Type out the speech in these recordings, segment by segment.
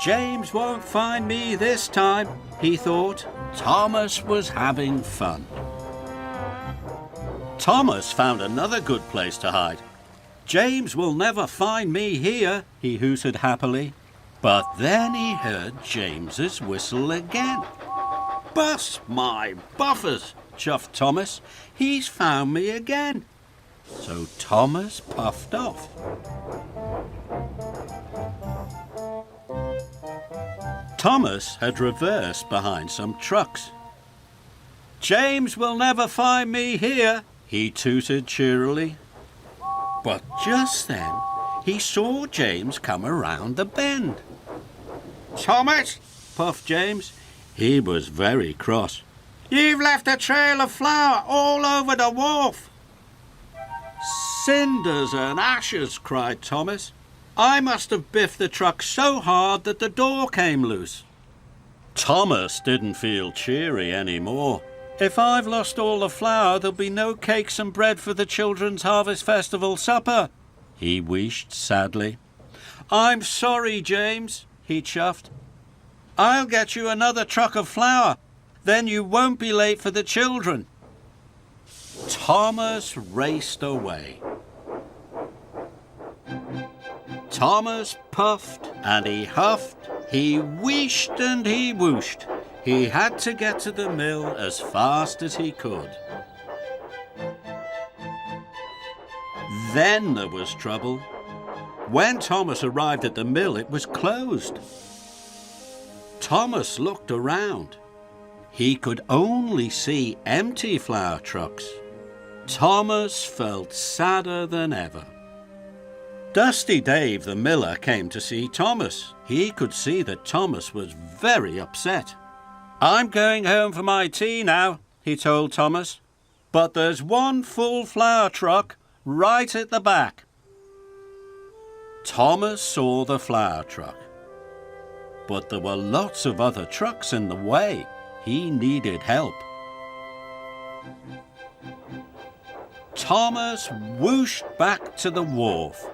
James won't find me this time, he thought. Thomas was having fun. Thomas found another good place to hide. James will never find me here, he hooted happily. But then he heard James's whistle again. Bust my buffers, chuffed Thomas. He's found me again. So Thomas puffed off. Thomas had reversed behind some trucks. James will never find me here, he tooted cheerily. But just then, he saw James come around the bend. Thomas, puffed James. He was very cross. You've left a trail of flour all over the wharf. Cinders and ashes, cried Thomas. I must have biffed the truck so hard that the door came loose. Thomas didn't feel cheery anymore. If I've lost all the flour, there'll be no cakes and bread for the children's Harvest Festival supper, he wheezed sadly. I'm sorry, James, he chuffed. I'll get you another truck of flour. Then you won't be late for the children. Thomas raced away. Thomas puffed and he huffed. He wheeshed and he whooshed. He had to get to the mill as fast as he could. Then there was trouble. When Thomas arrived at the mill, it was closed. Thomas looked around. He could only see empty flour trucks. Thomas felt sadder than ever. Dusty Dave the miller came to see Thomas. He could see that Thomas was very upset. I'm going home for my tea now, he told Thomas. But there's one full flour truck right at the back. Thomas saw the flour truck. But there were lots of other trucks in the way. He needed help. Thomas whooshed back to the wharf.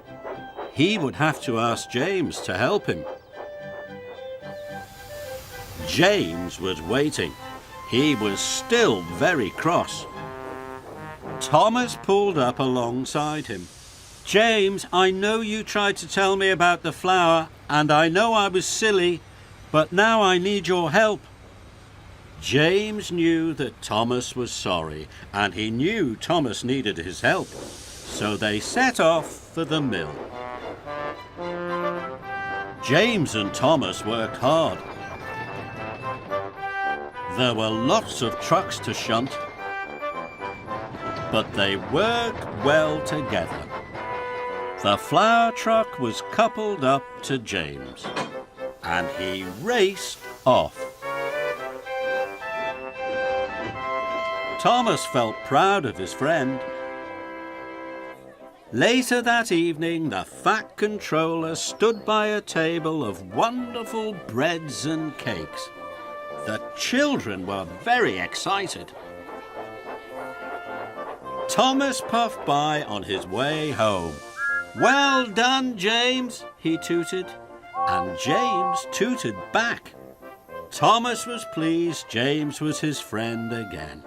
He would have to ask James to help him. James was waiting. He was still very cross. Thomas pulled up alongside him. James, I know you tried to tell me about the flour, and I know I was silly, but now I need your help. James knew that Thomas was sorry, and he knew Thomas needed his help. So they set off for the mill. James and Thomas worked hard. There were lots of trucks to shunt, but they worked well together. The flour truck was coupled up to James, and he raced off. Thomas felt proud of his friend. Later that evening, the Fat Controller stood by a table of wonderful breads and cakes. The children were very excited. Thomas puffed by on his way home. Well done, James, he tooted, and James tooted back. Thomas was pleased James was his friend again.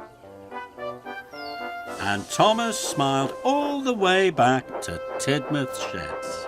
And Thomas smiled all the way back to Tidmouth Sheds.